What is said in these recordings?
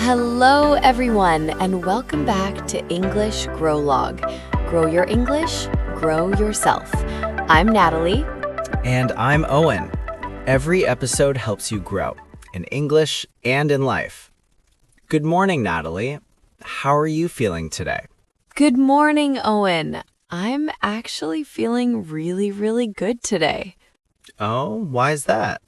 Hello, everyone, and welcome back to English GrowLog. Grow your English, grow yourself. I'm Natalie. And I'm Owen. Every episode helps you grow in English and in life. Good morning, Natalie. How are you feeling today? Good morning, Owen. I'm actually feeling really good today. Oh, why is that?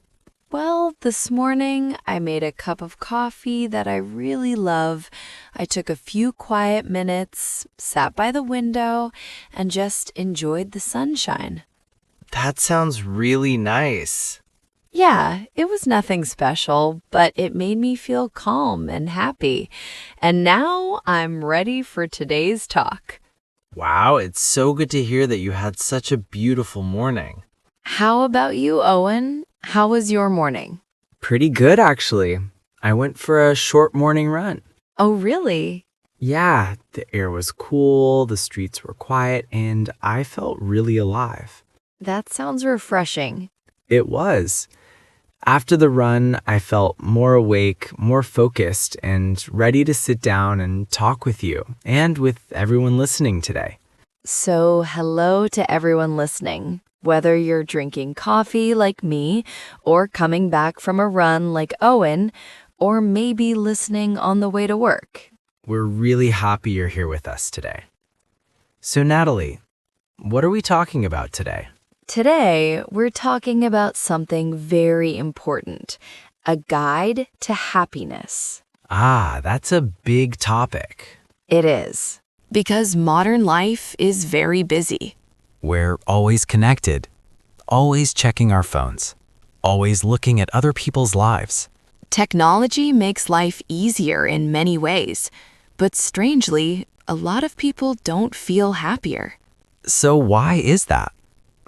Well, this morning I made a cup of coffee that I really love. I took a few quiet minutes, sat by the window, and just enjoyed the sunshine. That sounds really nice. Yeah, it was nothing special, but it made me feel calm and happy. And now I'm ready for today's talk. Wow, it's so good to hear that you had such a beautiful morning. How about you, Owen? How was your morning? Pretty good, actually. I went for a short morning run. Oh, really? Yeah, the air was cool, the streets were quiet, and I felt really alive. That sounds refreshing. It was. After the run, I felt more awake, more focused, and ready to sit down and talk with you and with everyone listening today. So, hello to everyone listening. Whether you're drinking coffee like me, or coming back from a run like Owen, or maybe listening on the way to work. We're really happy you're here with us today. So, Natalie, what are we talking about today? Today, we're talking about something very important, a guide to happiness. Ah, that's a big topic. It is, because modern life is very busy. We're always connected, always checking our phones, always looking at other people's lives. Technology makes life easier in many ways, but strangely, a lot of people don't feel happier. So why is that?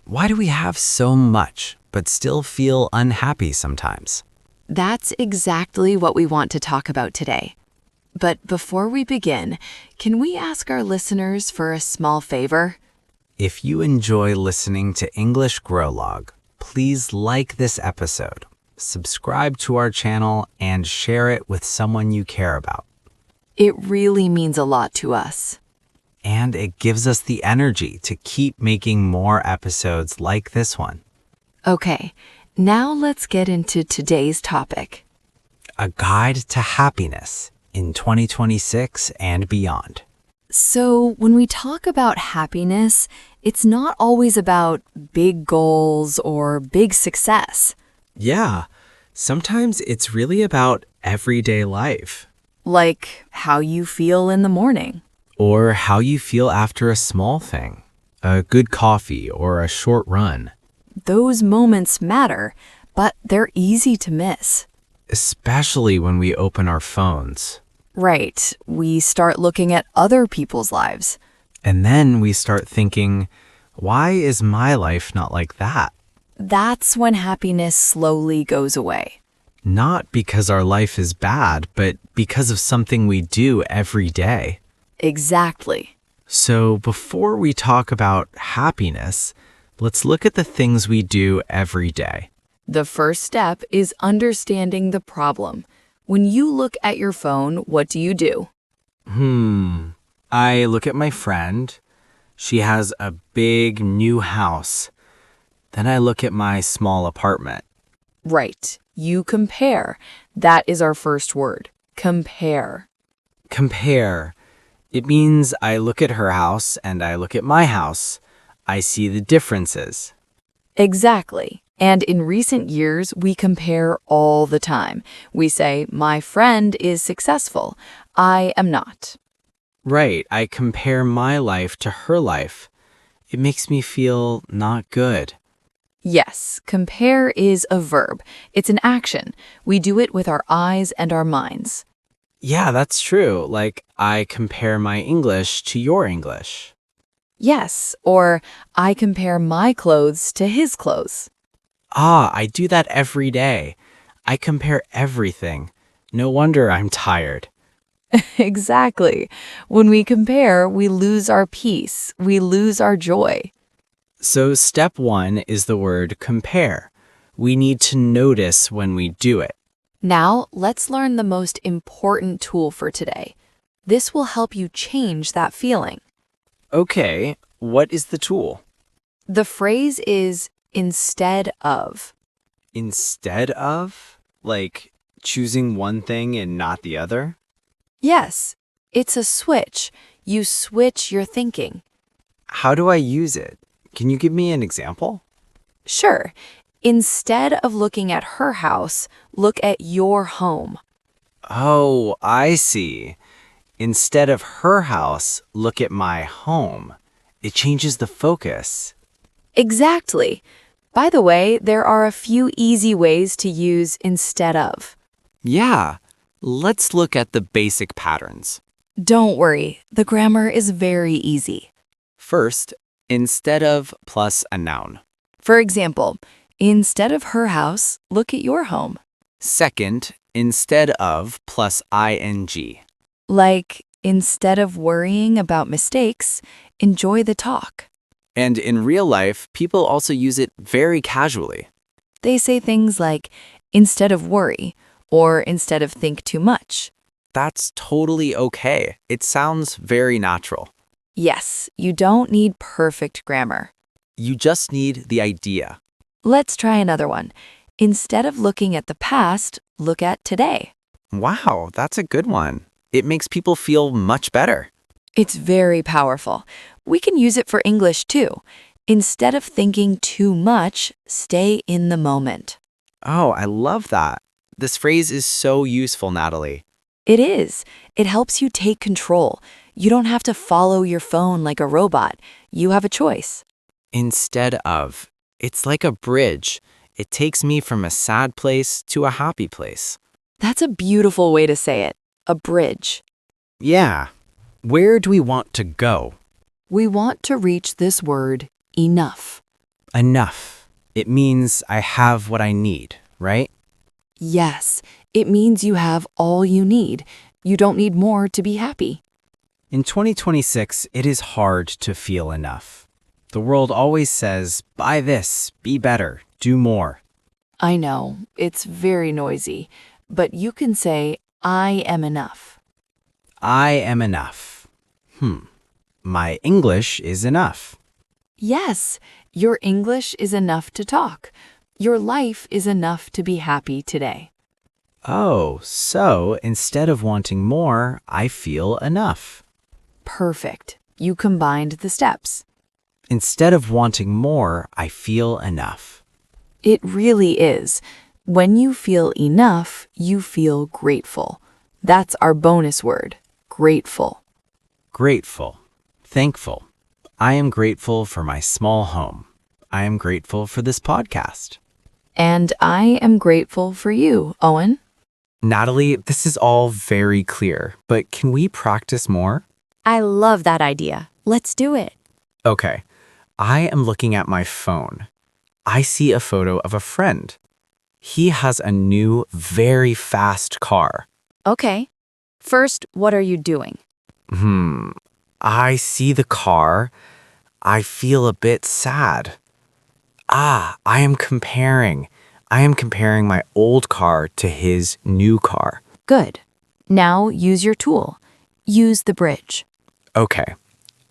Why do we have so much, but still feel unhappy sometimes? That's exactly what we want to talk about today. But before we begin, can we ask our listeners for a small favor? If you enjoy listening to English GrowLog, please like this episode, subscribe to our channel, and share it with someone you care about. It really means a lot to us. And it gives us the energy to keep making more episodes like this one. Okay, now let's get into today's topic. A guide to happiness in 2026 and beyond. So, when we talk about happiness, it's not always about big goals or big success. Yeah, sometimes it's really about everyday life. Like how you feel in the morning. Or how you feel after a small thing, a good coffee or a short run. Those moments matter, but they're easy to miss. Especially when we open our phones. Right, we start looking at other people's lives. And then we start thinking, why is my life not like that? That's when happiness slowly goes away. Not because our life is bad, but because of something we do every day. Exactly. So before we talk about happiness, let's look at the things we do every day. The first step is understanding the problem. When you look at your phone, what do? I look at my friend. She has a big new house. Then I look at my small apartment. Right. You compare. That is our first word. Compare. Compare. It means I look at her house and I look at my house. I see the differences. Exactly. And in recent years, we compare all the time. We say, my friend is successful. I am not. Right, I compare my life to her life. It makes me feel not good. Yes, compare is a verb. It's an action. We do it with our eyes and our minds. Yeah, that's true. Like, I compare my English to your English. Yes, or I compare my clothes to his clothes. Ah, I do that every day. I compare everything. No wonder I'm tired. Exactly. When we compare, we lose our peace. We lose our joy. So step one is the word compare. We need to notice when we do it. Now, let's learn the most important tool for today. This will help you change that feeling. Okay, what is the tool? The phrase is instead of. Instead of? Like choosing one thing and not the other? Yes, it's a switch. You switch your thinking. How do I use it? Can you give me an example? Sure, instead of looking at her house, look at your home. Oh, I see. Instead of her house, look at my home. It changes the focus. Exactly. By the way, there are a few easy ways to use instead of. Yeah, let's look at the basic patterns. Don't worry, the grammar is very easy. First, instead of plus a noun. For example, instead of her house, look at your home. Second, instead of plus ing. Like, instead of worrying about mistakes, enjoy the talk. And in real life, people also use it very casually. They say things like, instead of worry, or instead of think too much. That's totally okay. It sounds very natural. Yes, you don't need perfect grammar. You just need the idea. Let's try another one. Instead of looking at the past, look at today. Wow, that's a good one. It makes people feel much better. It's very powerful. We can use it for English too. Instead of thinking too much, stay in the moment. Oh, I love that. This phrase is so useful, Natalie. It is. It helps you take control. You don't have to follow your phone like a robot. You have a choice. Instead of. It's like a bridge. It takes me from a sad place to a happy place. That's a beautiful way to say it. A bridge. Yeah. Where do we want to go? We want to reach this word, enough. Enough. It means I have what I need, right? Yes, it means you have all you need. You don't need more to be happy. In 2026, it is hard to feel enough. The world always says, buy this, be better, do more. I know, it's very noisy, but you can say, I am enough. I am enough. My English is enough. Yes, your English is enough to talk. Your life is enough to be happy today. Oh, so instead of wanting more, I feel enough. Perfect. You combined the steps. Instead of wanting more, I feel enough. It really is. When you feel enough, you feel grateful. That's our bonus word, grateful. Grateful. Thankful. I am grateful for my small home. I am grateful for this podcast. And I am grateful for you, Owen. Natalie, this is all very clear, but can we practice more? I love that idea. Let's do it. Okay. I am looking at my phone. I see a photo of a friend. He has a new, very fast car. Okay. First, what are you doing? I see the car. I feel a bit sad. I am comparing. I am comparing my old car to his new car. Good. Now use your tool. Use the bridge. Okay.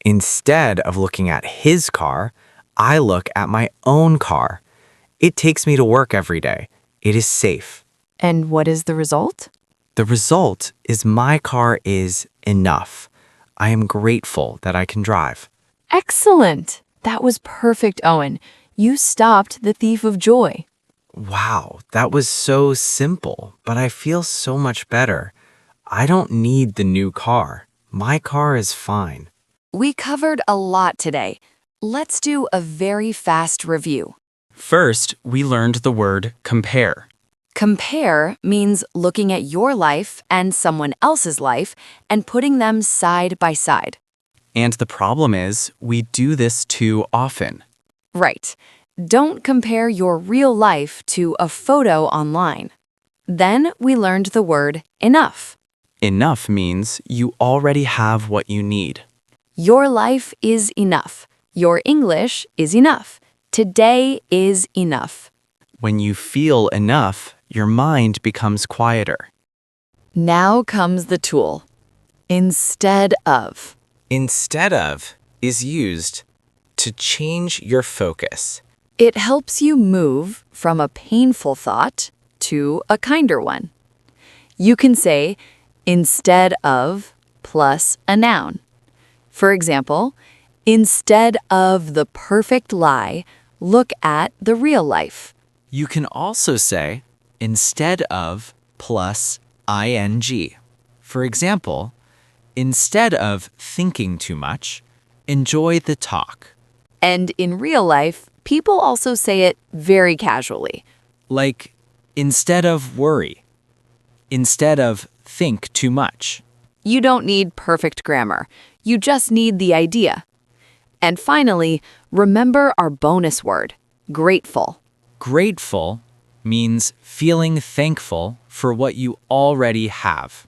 Instead of looking at his car, I look at my own car. It takes me to work every day. It is safe. And what is the result? The result is my car is enough. I am grateful that I can drive. Excellent. That was perfect, Owen. You stopped the thief of joy. Wow, that was so simple, but I feel so much better. I don't need the new car. My car is fine. We covered a lot today. Let's do a very fast review. First, we learned the word compare. Compare means looking at your life and someone else's life and putting them side by side. And the problem is, we do this too often. Right. Don't compare your real life to a photo online. Then we learned the word enough. Enough means you already have what you need. Your life is enough. Your English is enough. Today is enough. When you feel enough, your mind becomes quieter. Now comes the tool. Instead of. Instead of is used to change your focus. It helps you move from a painful thought to a kinder one. You can say instead of plus a noun. For example, instead of the perfect lie, look at the real life. You can also say instead of plus ing. For example, instead of thinking too much, enjoy the talk. And in real life, people also say it very casually. Like, instead of worry. Instead of think too much. You don't need perfect grammar. You just need the idea. And finally, remember our bonus word, grateful. Grateful means feeling thankful for what you already have.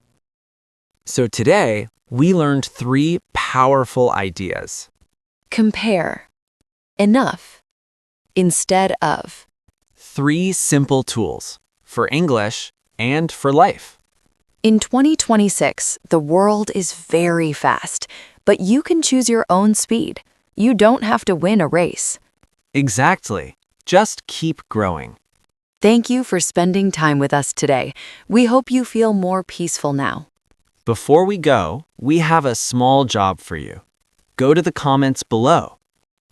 So today, we learned 3 powerful ideas. Compare. Enough. Instead of. 3 simple tools for English and for life. In 2026, the world is very fast, but you can choose your own speed. You don't have to win a race. Exactly. Just keep growing. Thank you for spending time with us today. We hope you feel more peaceful now. Before we go, we have a small job for you. Go to the comments below.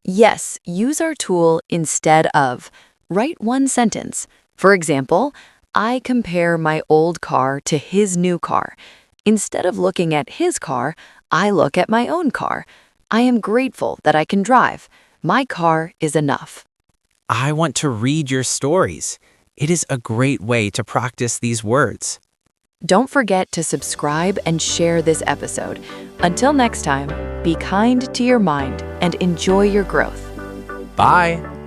Yes, use our tool instead of. Write one sentence. For example, I compare my old car to his new car. Instead of looking at his car, I look at my own car. I am grateful that I can drive. My car is enough. I want to read your stories. It is a great way to practice these words. Don't forget to subscribe and share this episode. Until next time, be kind to your mind and enjoy your growth. Bye.